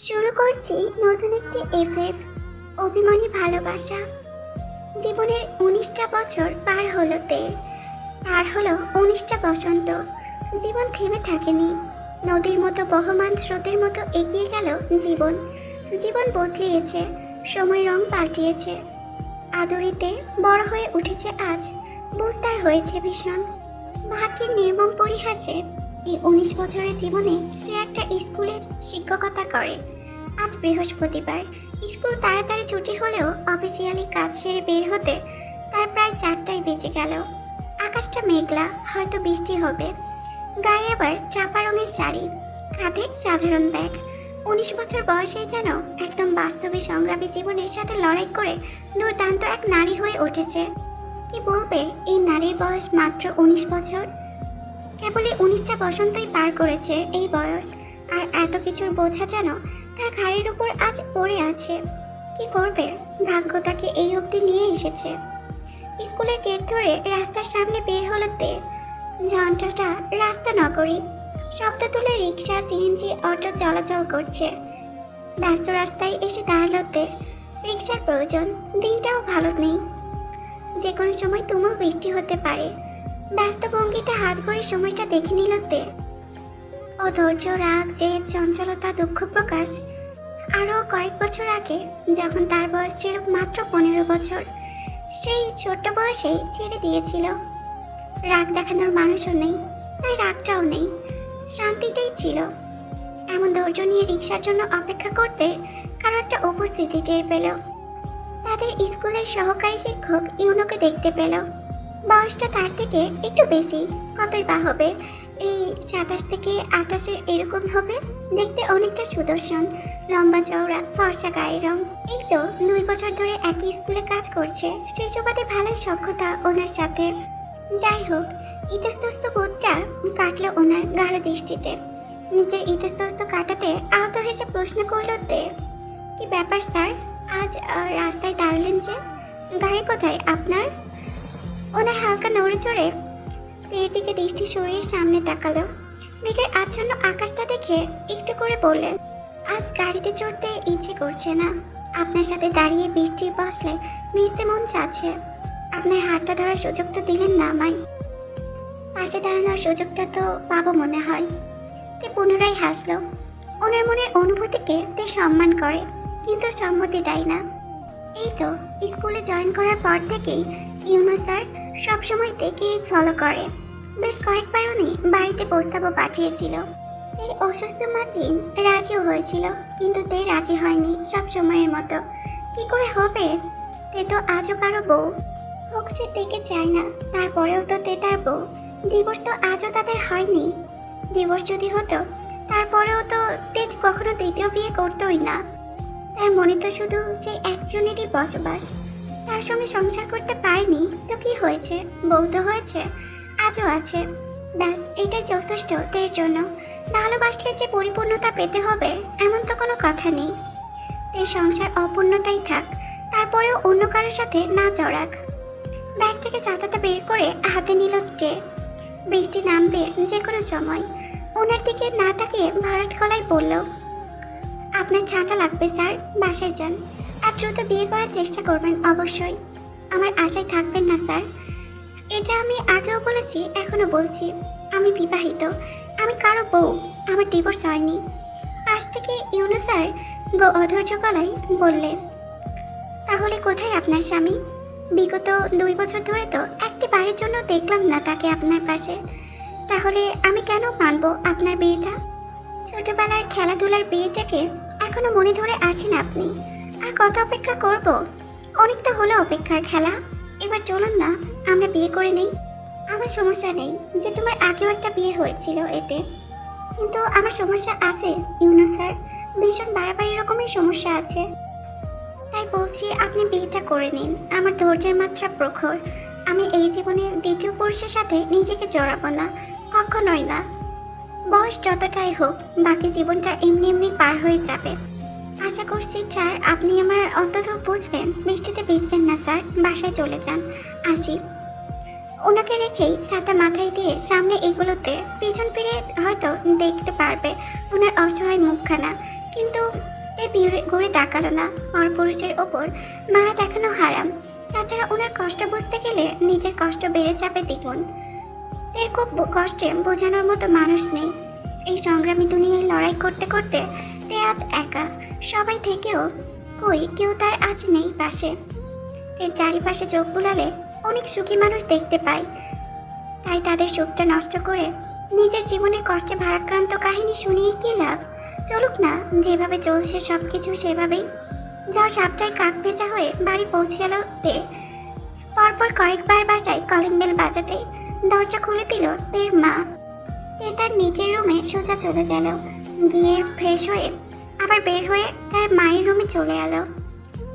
শুরু করছি নতুন একটি এফএফ অভিমানী ভালোবাসা। জীবনের ১৯টা বছর পার হলো পার হলো ১৯টা বসন্ত। জীবন থেমে থাকেনি, নদীর মতো বহমান স্রোতের মতো এগিয়ে গেল জীবন। জীবন বদলিয়েছে, সময় রং পাল্টিয়েছে। আদরিতে বড় হয়ে উঠেছে আজ, বুঝতার হয়েছে ভীষণ। ভাগ্যের নির্মম পরিহাসে এই ১৯ বছরের জীবনে সে একটা স্কুলে শিক্ষকতা করে। আজ বৃহস্পতিবার, স্কুল তাড়াতাড়ি ছুটি হলেও অফিসিয়ালি কাজ সেরে বের হতে তার প্রায় ৪টায় বেজে গেল। আকাশটা মেঘলা, হয়তো বৃষ্টি হবে। গায়ে আবার চাপা রঙের শাড়ি, কাঁধে সাধারণ ব্যাগ। ১৯ বছর বয়সে যেন একদম বাস্তবে সংগ্রামী জীবনের সাথে লড়াই করে দুর্দান্ত এক নারী হয়ে উঠেছে। কি বলবে এই নারীর বয়স মাত্র ১৯ বছর। কেবলই ১৯টা বসন্তই পার করেছে এই বয়স, আর এত কিছুর বোঝা যেন তার ঘাড়ের উপর আজ পড়ে আছে। কি করবে, ভাগ্য তাকে এই অবধি নিয়ে এসেছে। স্কুলের গেট ধরে রাস্তার সামনে বের হলো ঘন্টাটা রাস্তা নগরী। শব্দ তুলে রিক্সা, সিএনজি, অটো চলাচল করছে। ব্যস্ত রাস্তায় এসে দাঁড়ালো রিক্সার প্রয়োজন। দিনটাও ভালো নেই, যে কোনো সময় তুমুল বৃষ্টি হতে পারে। ব্যস্ত ভঙ্গিতে হাত ঘড়ি সময়টা দেখে নিল অধৈর্য, রাগ, জেদ, চঞ্চলতা, দুঃখ প্রকাশ। আরও কয়েক বছর আগে যখন তার বয়স ছিল মাত্র ১৫ বছর, সেই ছোট্ট বয়সেই ছেড়ে দিয়েছিল। রাগ দেখানোর মানুষও নেই, তাই রাগটাও নেই, শান্তিতেই ছিল। এমন ধৈর্য নিয়ে রিক্সার জন্য অপেক্ষা করতে কারো একটা উপস্থিতি টের পেল। তাদের স্কুলের সহকারী শিক্ষক ইউনোকে দেখতে পেল। বয়সটা তার থেকে একটু বেশি, কতই বা হবে, এই ২৭ থেকে ২৮-এর এরকম হবে। দেখতে অনেকটা সুদর্শন, লম্বা চওড়া, ফর্সা গায়ের রং। এই তো ২ বছর ধরে একই স্কুলে কাজ করছে, সেই সুবাদে ভালোই সখ্যতা ওনার সাথে। যাই হোক, ইতস্তস্ত বোধটা কাটলো ওনার গাঢ় দৃষ্টিতে। নিজের ইতস্তস্ত কাটাতে আহত হেসে প্রশ্ন করল কি ব্যাপার স্যার, আজ রাস্তায় দাঁড়ালেন যে? গাড়ি কোথায় আপনার? ওনার হালকা নড়ে চড়ে তের দিকে দৃষ্টি সরিয়ে সামনে তাকালো। মেঘের আচ্ছন্ন আকাশটা দেখে একটু করে বললেন, আজ গাড়িতে চড়তে ইচ্ছে করছে না। আপনার সাথে দাঁড়িয়ে বৃষ্টির বসলে ভিজতে মন চাচ্ছে। আপনার হাতটা ধরার সুযোগ তো দিলেন না আমায়। পাশে দাঁড়ানোর সুযোগটা তো পাবো মনে হয়। পুনরায় হাসলো। ওনার মনের অনুভূতিকে তে সম্মান করে, কিন্তু সম্মতি দেয় না। এই তো স্কুলে জয়েন করার পর থেকেই ইউনো স্যার সবসময় তেকে ফলো করে। বেশ কয়েকবার উনি বাড়িতে প্রস্তাবও পাঠিয়েছিল। তের অসুস্থ মা জিন রাজিও হয়েছিল, কিন্তু তে রাজি হয়নি সব সময়ের মতো। কি করে হবে, তে তো আজও কারো বউ। হোক সে তেকে চায় না, তারপরেও তো তে তার বউ। ডিভোর্স তো আজও তাদের হয়নি। ডিভোর্স যদি হতো তারপরেও তো তে কখনো দ্বিতীয় বিয়ে করতোই না। তার মনে তো শুধু সেই একজনেরই বসবাস। তার সঙ্গে সংসার করতে পারেনি তো কি হয়েছে, বউ তো হয়েছে, আজও আছে। ব্যাস, এটাই যথেষ্ট তের জন্য। ভালোবাসলে যে পরিপূর্ণতা পেতে হবে এমন তো কোনো কথা নেই। তের সংসার অপূর্ণতাই থাক, তারপরেও অন্য কারোর সাথে না জড়াক। ব্যাগ থেকে ছাতাটা বের করে হাতে নিল বৃষ্টি নামবে যে কোনো সময়। ওনার দিকে না তাকিয়ে ভরাট গলায় বলল, আপনার ঠান্ডা লাগবে স্যার, বাসায় যান। আর দ্রুত বিয়ে করার চেষ্টা করবেন অবশ্যই। আমার আশায় থাকবেন না স্যার। এটা আমি আগেও বলেছি, এখনো বলছি, আমি বিবাহিত, আমি কারো বউ, আমার ডিভোর্স হয়নি। পাশ থেকে ইউনো স্যার অধৈর্য গলায় বললেন, তাহলে কোথায় আপনার স্বামী? বিগত ২ বছর ধরে তো একটি বারের জন্য দেখলাম না তাকে আপনার পাশে। তাহলে আমি কেন মানব আপনার বিয়েটা? ছোটবেলার খেলাধুলার বিয়েটাকে এখনো মনে ধরে আছেন আপনি। আর কত অপেক্ষা করব? অনেক তো হলো অপেক্ষার খেলা। এবার চলুন না, আমরা বিয়ে করে নেই। আমার সমস্যা নেই যে তোমার আগেও একটা বিয়ে হয়েছিল এতে, কিন্তু আমার সমস্যা আছে ইউনো স্যার, ভীষণ বাড়াবাড়ি রকমের সমস্যা আছে। তাই বলছি আপনি বিয়েটা করে নিন। আমার ধৈর্যের মাত্রা প্রখর। আমি এই জীবনে দ্বিতীয় পুরুষের সাথে নিজেকে জড়াবো না, কখনোই না। বয়স যতটাই হোক, বাকি জীবনটা এমনি এমনি পার হয়ে যাবে। আশা করছি স্যার আপনি আমার অন্তত বুঝবেন, বৃষ্টিতে ভিজবেন না স্যার, বাসায় চলে যান, আসি। ওনাকে রেখেই ছাতা মাথায় দিয়ে সামনে এগুলোতে পিছন ফিরে হয়তো দেখতে পারবে ওনার অসহায় মুখখানা, কিন্তু ঘুরে তাকালো না। পরপুরুষের ওপর মায়া দেখানো হারাম। তাছাড়া ওনার কষ্ট বুঝতে গেলে নিজের কষ্ট বেড়ে যাবে দ্বিগুণ। এর খুব কষ্টে বোঝানোর মতো মানুষ নেই। এই সংগ্রামী দুনিয়ায় লড়াই করতে করতে তে আজ একা। সবাই থেকেও কই কেউ তার আজ নেই পাশে। এর চারিপাশে চোখ বুলালে অনেক সুখী মানুষ দেখতে পাই, তাই তাদের সুখটা নষ্ট করে নিজের জীবনে কষ্টে ভারাক্রান্ত কাহিনী শুনিয়ে কি লাভ? চলুক না, যেভাবে চলছে সব কিছু সেভাবেই। ঝড় সাপটায় কাক ভেজা হয়ে বাড়ি পৌঁছে এলো তে। পরপর কয়েকবার বাসায় কলিং বেল বাজাতেই দরজা খুলে দিল তের মা। তে তার নিজের রুমে সোজা চলে গেল, গিয়ে ফ্রেশ হয়ে আবার বের হয়ে তার মায়ের রুমে চলে এলো।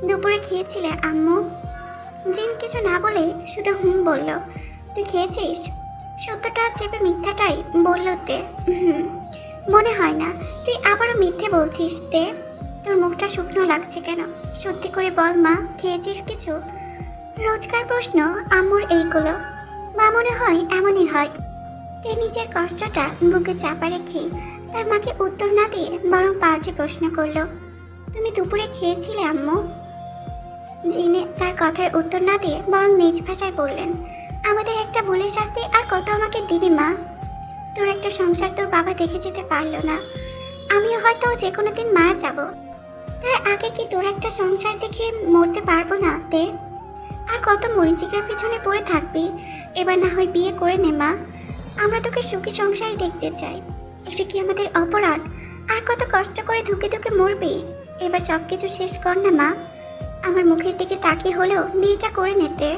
দুপুরে খেয়েছিলে আম্মু? জিন কিছু না বলে শুধু হুম বলল। তুই খেয়েছিস? সত্যটা চেপে মিথ্যাটাই বলল তে। মনে হয় না। তুই আবারও মিথ্যে বলছিস তে। তোর মুখটা শুকনো লাগছে কেন? সত্যি করে বল মা, খেয়েছিস কিছু? রোজকার প্রশ্ন আম্মুর এইগুলো। মা মনে হয় এমনই হয়। তে নিজের কষ্টটা বুকে চাপা রেখেই তার মাকে উত্তর না দিয়ে বরং পাল্টে প্রশ্ন করলো, তুমি দুপুরে খেয়েছিলে আম্মু? জিনে তার কথার উত্তর না দিয়ে বরং নিজ ভাষায় বললেন, আমাদের একটা ভুলের শাস্তি আর কত আমাকে দিবি মা? তোর একটা সংসার তোর বাবা দেখে যেতে পারলো না। আমিও হয়তো যে কোনো দিন মারা যাব, তার আগে কি তোর একটা সংসার দেখে মরতে পারবো না তে? আর কত মরিচিকার পিছনে পড়ে থাকবি? এবার না হয় বিয়ে করে নে মা। আমরা তোকে সুখী সংসারে দেখতে চাই। এটা কি আমাদের অপরাধ? আর কত কষ্ট করে ধুকে ধুকে মরবি? এবার সব কিছু শেষ কর না মা। আমার মুখের দিকে তাকিয়ে হলেও বিয়েটা করে নিতে।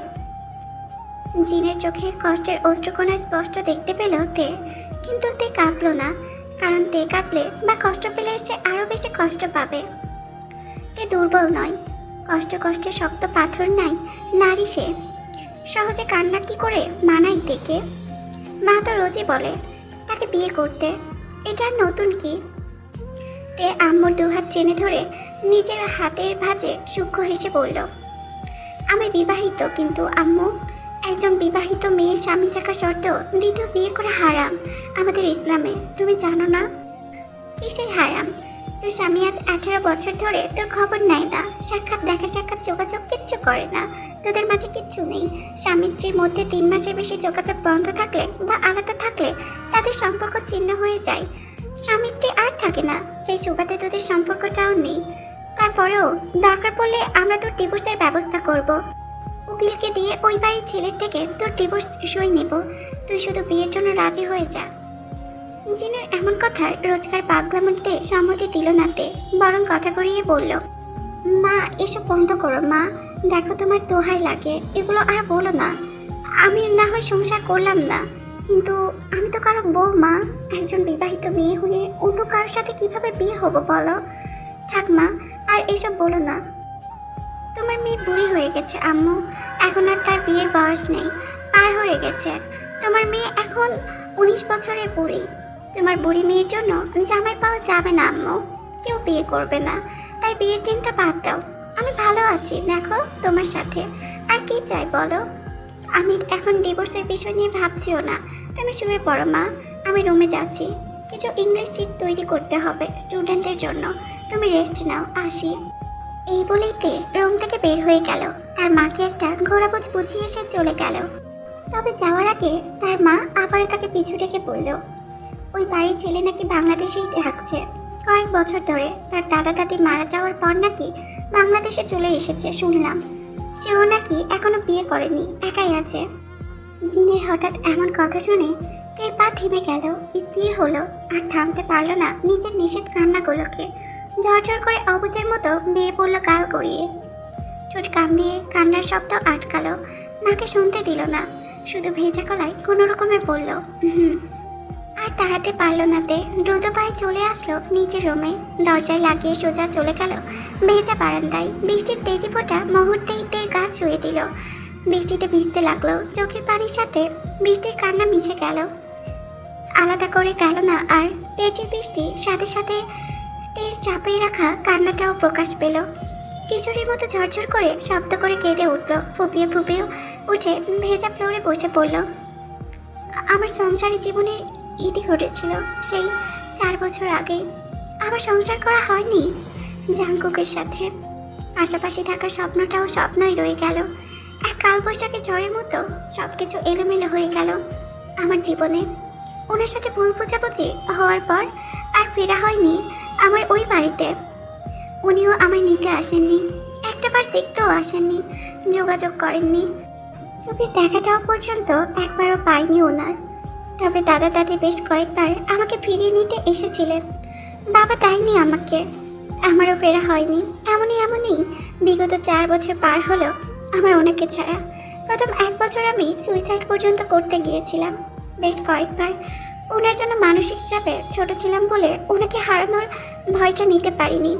জিনের চোখে কষ্টের অশ্রুকণা স্পষ্ট দেখতে পেল তে, কিন্তু তে কাঁদলো না, কারণ তে কাঁদলে বা কষ্ট পেলে সে আরো বেশি কষ্ট পাবে। তে দুর্বল নয়, কষ্টে শক্ত পাথর নাই নারী সে। সহজে কান্না কি করে মানাই তেকে? মা তো রোজই বলে তাকে বিয়ে করতে, এটা নতুন কি? তে আম্মুর দুহাত টেনে ধরে নিজের হাতের ভাঁজে সূক্ষ্ম হেসে বলল, আমি বিবাহিত, কিন্তু আম্মু একজন বিবাহিত মেয়ের স্বামী থাকা সত্ত্বেও দ্বিতীয় বিয়ে করা হারাম আমাদের ইসলামে, তুমি জানো না? কিসের হারাম? তোর স্বামী আজ 18 বছর ধরে তোর খবর নেয় না, সাক্ষাৎ দেখা সাক্ষাৎ যোগাযোগ কিচ্ছু করে না, তোদের মাঝে কিচ্ছু নেই। স্বামী স্ত্রীর মধ্যে 3 মাসের বেশি যোগাযোগ বন্ধ থাকলে বা আলাদা থাকলে তাদের সম্পর্ক ছিন্ন হয়ে যায়। স্বামী স্ত্রী আর থাকে না, সেই সুবাদে তোদের সম্পর্কটাও নেই। তারপরেও দরকার পড়লে আমরা তোর ডিভোর্সের ব্যবস্থা করব। উকিলকে দিয়ে ওই বাড়ির ছেলের থেকে তোর ডিভোর্স সই নেব। তুই শুধু বিয়ের জন্য রাজি হয়ে যা। জিনের এমন কথার রোজকার পাগলামোতে সম্মতি দিল না তে, বরং কথা গড়িয়ে বলল, মা এসব বন্ধ করো মা, দেখো তোমার দোহাই লাগে, এগুলো আর বলো না। আমি না হয় সংসার করলাম না, কিন্তু আমি তো কারো বউ মা। একজন বিবাহিত মেয়ে হয়ে অন্য কারোর সাথে কিভাবে বিয়ে হবো বলো? থাক মা, আর এসব বলো না। তোমার মেয়ে বুড়ি হয়ে গেছে আম্মু, এখন আর তার বিয়ের বয়স নেই, পার হয়ে গেছে। তোমার মেয়ে এখন 19 বছরের বুড়ি। তোমার বুড়ি মেয়ের জন্য জামাই পাওয়া যাবে না আম্মু, কেউ বিয়ে করবে না, তাই বিয়ের চিন্তা বাদ দাও। আমি ভালো আছি দেখো তোমার সাথে, আর কি চাই বলো? আমি এখন ডিভোর্সের বিষয় নিয়ে ভাবছিও না। তুমি শুয়ে পড়ো মা, আমি রুমে যাচ্ছি, কিছু ইংলিশ সিট তৈরি করতে হবে স্টুডেন্টদের জন্য। তুমি রেস্ট নাও, আসি। এই বলেই তে রুম থেকে বের হয়ে গেল। তার মাকে একটা ঘোরাবোঝ বুঝিয়ে এসে চলে গেল। তবে যাওয়ার আগে তার মা আবারও তাকে পিছু ডেকে বলল, ওই বাড়ির ছেলে নাকি বাংলাদেশেই থাকছে কয়েক বছর ধরে। তার দাদা দাদি মারা যাওয়ার পর নাকি বাংলাদেশে চলে এসেছে শুনলাম। সেও নাকি এখনো বিয়ে করেনি, একাই আছে। জিনের হঠাৎ এমন কথা শুনে তের পা থেমে গেল, স্থির হলো, আর থামতে পারল না নিজের নিষেধ কান্নাগুলোকে। ঝরঝর করে অবুজের মতো বেয়ে পড়লো গাল গড়িয়ে। ঠোঁট কামড়িয়ে কান্নার শব্দ আটকালো, মাকে শুনতে দিল না, শুধু ভেজা গলায় কোনো রকমে বলল আর তাড়াতে পারল না তে। দ্রুত পায়ে চলে আসলো নিচের রুমে, দরজায় লাগিয়ে সোজা চলে গেল ভেজা বারান্দায়। বৃষ্টির তেজি ফোঁটা মুহূর্তেই তের গা ছুঁয়ে দিল। বৃষ্টিতে ভিজতে লাগলো, চোখের পানির সাথে বৃষ্টির কান্না মিশে গেল, আলাদা করে গেল না আর। তেজি বৃষ্টির সাথে সাথে তের চাপে রাখা কান্নাটাও প্রকাশ পেল। কিশোরীর মতো ঝরঝর করে শব্দ করে কেঁদে উঠল, ফুপিয়ে ফুপিয়ে উঠে ভেজা ফ্লোরে বসে পড়ল। আমার সংসারী জীবনের ইতি ঘটেছিল সেই 4 বছর আগেই। আমার সংসার করা হয়নি জাংকুকের সাথে। পাশাপাশি থাকা স্বপ্নটাও স্বপ্নই রয়ে গেল। এক কালবৈশাখী ঝড়ের মতো সবকিছু এলোমেলো হয়ে গেল আমার জীবনে। ওনার সাথে ভুল বোঝাবুঝি হওয়ার পর আর ফেরা হয়নি আমার ওই বাড়িতে। উনিও আমায় নিতে আসেননি, একটাবার দেখতেও আসেননি, যোগাযোগ করেননি। চোখের দেখাটাও পর্যন্ত একবারও পাইনি ওনার। তবে দাদা দাদি বেশ কয়েকবার আমাকে ফিরিয়ে নিতে এসেছিলেন। বাবা দেয়নি আমাকে, আমারও ফেরা হয়নি। এমনই বিগত 4 বছর পার হলো আমার ওনাকে ছাড়া। প্রথম 1 বছর আমি সুইসাইড পর্যন্ত করতে গিয়েছিলাম বেশ কয়েকবার। ওনার জন্য মানসিক চাপে ছোট ছিলাম বলে ওনাকে হারানোর ভয়টা নিতে পারিনি।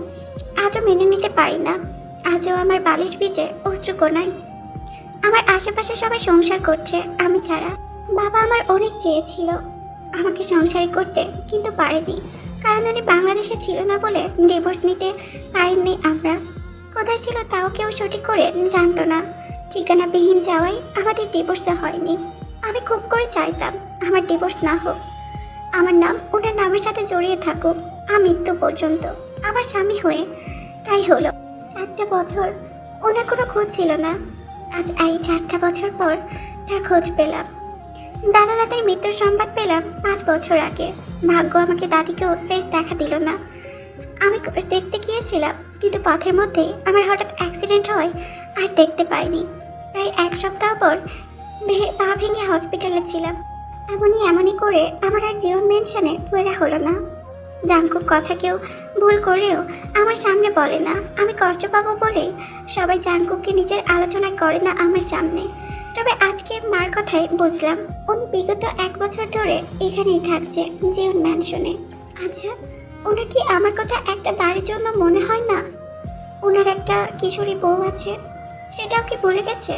আজও মেনে নিতে পারি না। আজও আমার বালিশ ভিজে অশ্রুকোনায়। আমার আশেপাশে সবাই সংসার করছে আমি ছাড়া। বাবা আমার অনেক চেয়েছিল আমাকে সংসারী করতে, কিন্তু পারেনি। কারণ উনি বাংলাদেশে ছিল না বলে ডিভোর্স নিতে পারেননি। আমরা কোথায় ছিল তাও কেউ সঠিক করে জানতো না। ঠিকানাবিহীন যাওয়াই আমাদের ডিভোর্সও হয়নি। আমি খুব করে চাইতাম আমার ডিভোর্স না হোক, আমার নাম ওনার নামের সাথে জড়িয়ে থাকুক মৃত্যু পর্যন্ত আমার স্বামী হয়ে। তাই হলো। 4টা বছর ওনার কোনো খোঁজ ছিল না। আজ এই 4টা বছর পর তার খোঁজ পেলাম। দাদা দাদির মৃত্যুর সংবাদ পেলাম 5 বছর আগে। ভাগ্য আমাকে দাদিকেও শেষ দেখা দিল না। আমি দেখতে গিয়েছিলাম, কিন্তু পথের মধ্যেই আমার হঠাৎ অ্যাক্সিডেন্ট হয় আর দেখতে পাইনি। প্রায় 1 সপ্তাহ পর পা ভেঙে হসপিটালে ছিলাম। এমনই করে আমার আর জীবন মেনশনে ফেরা হলো না। জাংকুক কথা কেউ ভুল করেও আমার সামনে বলে না। আমি কষ্ট পাবো বলেই সবাই জাংকুককে নিজের আলোচনায় করে না আমার সামনে। তবে আজকে মার কথাই বুঝলাম উনি বিগত 1 বছর ধরে এখানেই থাকছে জীবন ম্যানশনে। আচ্ছা, ওনার কি আমার কথা একটা বাড়ির জন্য মনে হয় না? ওনার একটা কিশোরী বউ আছে, সেটাও কি ভুলে গেছে?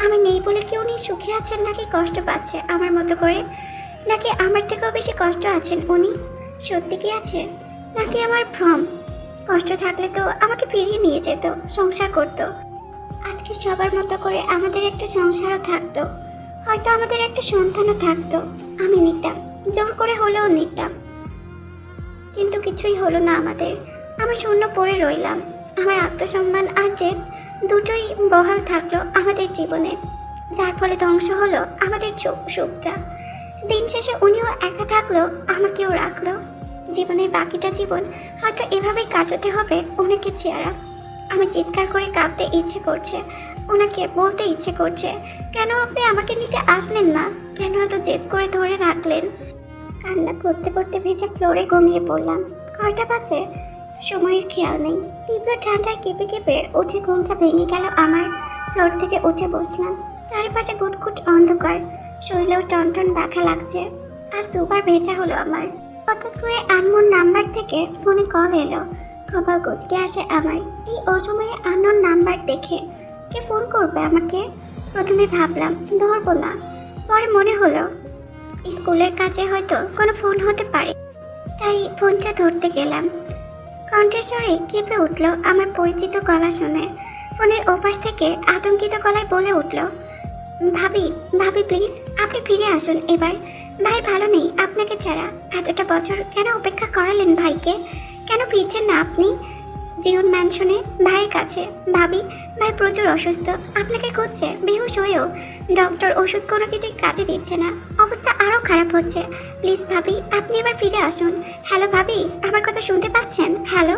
আমি নেই বলে কি উনি সুখে আছেন নাকি কষ্ট পাচ্ছে আমার মতো করে? নাকি আমার থেকেও বেশি কষ্ট আছেন উনি? সত্যি কি আছে নাকি আমার ভ্রম? কষ্ট থাকলে তো আমাকে ফিরিয়ে নিয়ে যেত, সংসার করত। আজকে সবার মতো করে আমাদের একটা সংসারও থাকতো, হয়তো আমাদের একটা সন্তানও থাকতো। আমি নিতাম, জোর করে হলেও নিতাম। কিন্তু কিছুই হলো না আমাদের। আমি শূন্য পড়ে রইলাম। আমার আত্মসম্মান আর জেদ দুটোই বহাল থাকলো আমাদের জীবনে, যার ফলে ধ্বংস হলো আমাদের সুখটা। দিন শেষে উনিও একা থাকলো, আমাকেও রাখলো। জীবনের বাকিটা জীবন হয়তো এভাবেই কাটাতে হবে ওনাকে ছাড়া। আমি চিৎকার করে কাঁদতে ইচ্ছে করছে, ওনাকে বলতে ইচ্ছে করছে, কেন আপনি আমাকে নিতে আসলেন না? কেন এত জেদ করে ধরে রাখলেন? কান্না করতে করতে ভেজা ফ্লোরে ঘুমিয়ে পড়লাম। কয়টা বাজে সময়ের খেয়াল নেই। তীব্র ঠান্ডায় কেঁপে কেঁপে উঠে ঘুমটা ভেঙে গেল আমার। ফ্লোর থেকে উঠে বসলাম। চারিপাশে গুটগুট অন্ধকার, শরীরেও টনটন ব্যথা লাগছে। আজ 2বার ভেজা হলো আমার। হঠাৎ করে আনমোর নাম্বার থেকে ফোনে কল এলো। কপাল কুঁচকে আসে আমার। এই অসময়ে আননোন নাম্বার দেখে কে ফোন করবে আমাকে? প্রথমে ভাবলাম ধরবো না, পরে মনে হলো স্কুলের কাছে হয়তো কোনো ফোন হতে পারে, তাই ফোনটা ধরতে গেলাম। কণ্ঠস্বরে কেঁপে উঠল আমার পরিচিত গলা শুনে। ফোনের ওপাশ থেকে আতঙ্কিত গলায় বলে উঠল, ভাবি ভাবি প্লিজ আপনি ফিরে আসুন এবার। ভাই ভালো নেই আপনাকে ছাড়া। এতটা বছর কেন অপেক্ষা করালেন ভাইকে? কেন ফিরছেন না আপনি জীবন ম্যানশনে ভাইয়ের কাছে? ভাবি ভাই প্রচুর অসুস্থ, আপনাকে খুঁজছে বেহুশ হয়েও। ডক্টর ওষুধ কোনো কিছুই কাজে দিচ্ছে না, অবস্থা আরও খারাপ হচ্ছে। প্লিজ ভাবি আপনি এবার ফিরে আসুন। হ্যালো ভাবি, আমার কথা শুনতে পাচ্ছেন? হ্যালো।